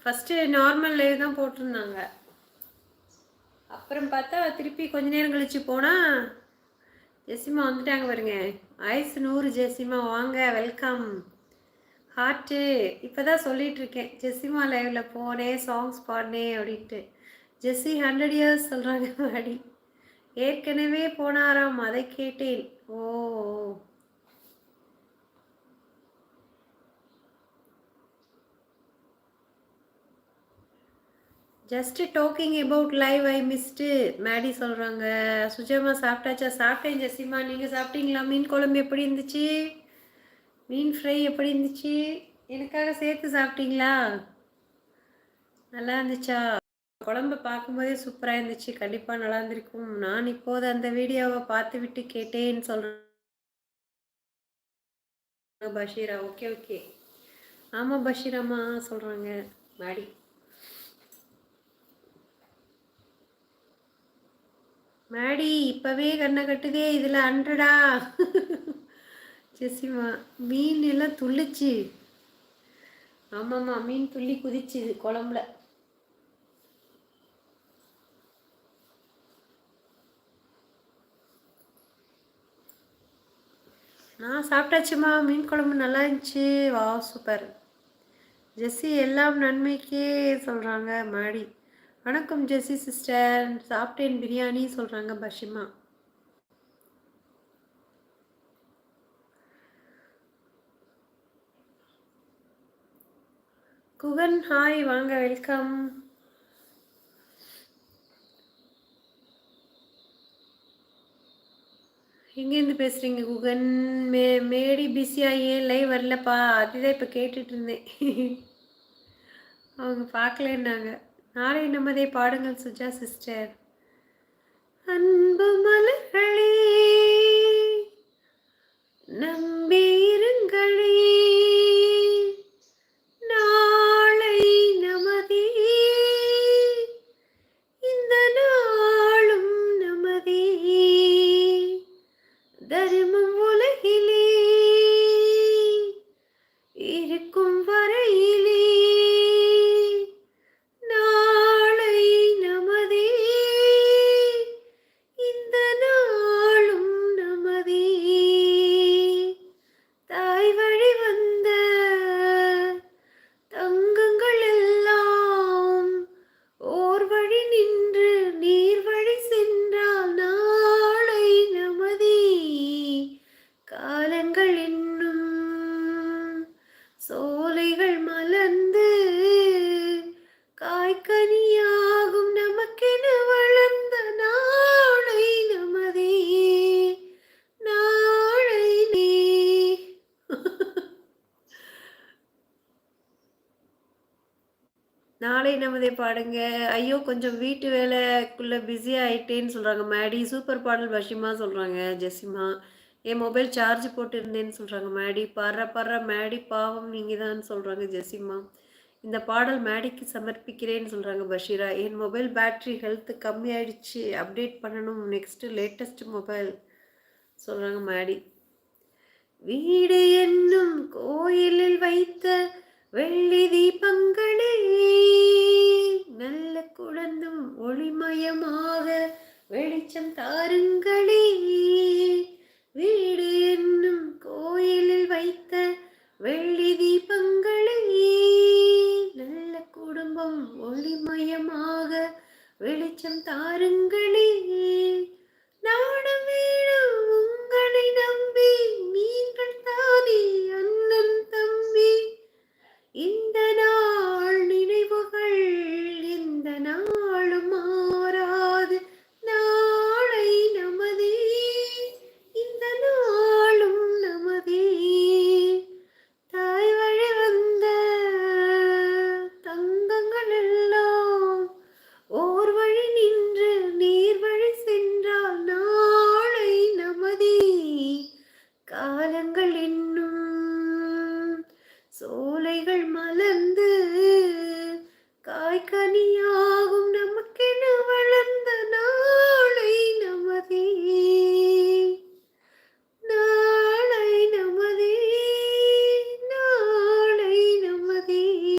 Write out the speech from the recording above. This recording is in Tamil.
ஃபஸ்ட்டு நார்மல் லைவ் தான் போட்டிருந்தாங்க. அப்புறம் பார்த்தா திருப்பி கொஞ்ச நேரம் கழிச்சு போனால் ஜெசிமா வந்துட்டாங்க பாருங்க. ஆயுசு 100 ஜெசிமா, வாங்க, வெல்கம். ஹார்ட்டு இப்போ தான் சொல்லிகிட்ருக்கேன், ஜெசிமா லைவில் போனேன், சாங்ஸ் பாடினேன் அப்படின்ட்டு. ஜெஸ்ஸி 100 இயர்ஸ் சொல்கிறாங்க மாடி. ஏற்கனவே போனாராம், அதை கேட்டேன். ஓ, just talking about live I missed Maddy சொல்கிறாங்க. சுஜமா சாப்பிட்டாச்சா? சாப்பிட்டேன் ஜெசிமா, நீங்கள் சாப்பிட்டீங்களா? மீன் குழம்பு எப்படி இருந்துச்சு? மீன் ஃப்ரை எப்படி இருந்துச்சு? எனக்காக சேர்த்து சாப்பிட்டீங்களா? நல்லா இருந்துச்சா? குழம்பு பார்க்கும்போதே சூப்பராக இருந்துச்சு. கண்டிப்பாக நல்லா இருந்திருக்கும். நான் இப்போது அந்த வீடியோவை பார்த்து விட்டு கேட்டேன்னு சொல்கிறேன் பஷீரா. ஓகே ஓகே, ஆமாம் பஷீராம்மா சொல்கிறாங்க மாடி. மேடி இப்போவே கண்ணை கட்டுதே, இதில் 100டா? ஜெசிமா, மீன் எல்லாம் துள்ளிச்சு. ஆமாம்மா, மீன் துள்ளி குதிச்சுது குழம்புல. நான் சாப்பிட்டாச்சுமா, மீன் குழம்பு நல்லா இருந்துச்சு. வா, சூப்பர். ஜெஸ்ஸி எல்லாம் நன்மைக்கே சொல்கிறாங்க மாடி. வணக்கம் ஜெஸ்ஸி சிஸ்டர், சாப்பிட்டேன் பிரியாணி சொல்கிறாங்க பஷிமா. குகன் ஹாய், வாங்க, வெல்கம். எங்கேருந்து பேசுகிறீங்க குகன்? மேடி பிஸியா? ஏன் லைவ் வரலப்பா? அதுதான் இப்போ கேட்டுட்டு இருந்தேன். அவங்க பார்க்கலன்னாங்க. நாளை நம்மதே பாடுங்கள் சுஜா சிஸ்டர். அன்பு மலர்களே நம்பியிருங்களே, நாளை நமதே, இந்த நாளும் நமதே, தர்மம் உலகிலே இருக்கும் வரையிலே நாளை நமதே, இந்த நாளும் நமதே, தாய் வழி வந்த தங்கங்கள் எல்லாம் ஓர் வழி நின்று நீர் வழி சென்றால் நாளை நமதே, காலங்கள் என்னும் சோலைகள் மலர்ந்து காய்கனியாகும் நமக்கென வளர்ந்த நாளை நமதே, நாளை நீ. நாளை நமதே பாடுங்க. ஐயோ, கொஞ்சம் வீட்டு வேலைக்குள்ளே பிஸி ஆகிட்டேன்னு சொல்கிறாங்க மேடி. சூப்பர் பாடல் பஷிமா சொல்கிறாங்க. ஜெசிமா, என் மொபைல் சார்ஜ் போட்டு இருந்தேன்னு சொல்கிறாங்க மேடி. பர்ற மேடி, பாவம் நீங்கள் தான் சொல்கிறாங்க ஜெசிமா. இந்த பாடல் மேடிக்கு சமர்ப்பிக்கிறேன்னு சொல்கிறாங்க பஷீரா. என் மொபைல் பேட்ரி ஹெல்த்து கம்மியாயிடுச்சு, அப்டேட் பண்ணணும், நெக்ஸ்ட்டு லேட்டஸ்ட் மொபைல் சொல்கிறாங்க மேடி. வீடு என்னும் கோயிலில் வைத்த வெள்ளி தீபங்களே நல்ல குழந்தும் ஒளிமயமாக வெளிச்சம் தாருங்களே, வீடு என்னும் கோயிலில் வைத்த வெள்ளி தீபங்களே நல்ல குடும்பம் ஒளிமயமாக வெளிச்சம் தாருங்களே,